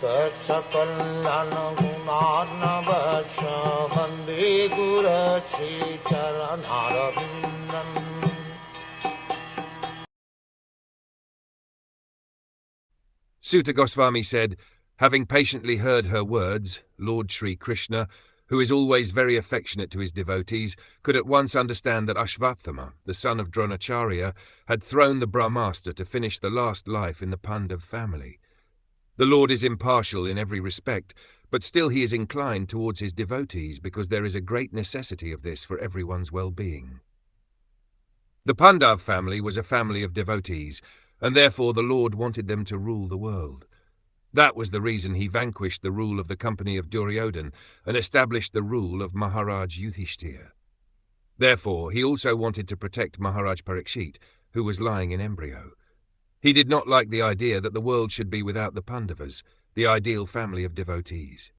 Sakal Gunarnavasha Vande Guru Sri Charanaravindan. Sutta Goswami said, having patiently heard her words, Lord Sri Krishna, who is always very affectionate to his devotees, could at once understand that Aśvatthāma, the son of Dronacharya, had thrown the brahmāstra to finish the last life in the Pandav family. The Lord is impartial in every respect, but still he is inclined towards his devotees because there is a great necessity of this for everyone's well-being. The Pandav family was a family of devotees, and therefore the Lord wanted them to rule the world. That was the reason he vanquished the rule of the company of Duryodhan and established the rule of Maharaj Yudhishthira. Therefore, he also wanted to protect Maharaj Parikshit, who was lying in embryo. He did not like the idea that the world should be without the Pandavas, the ideal family of devotees.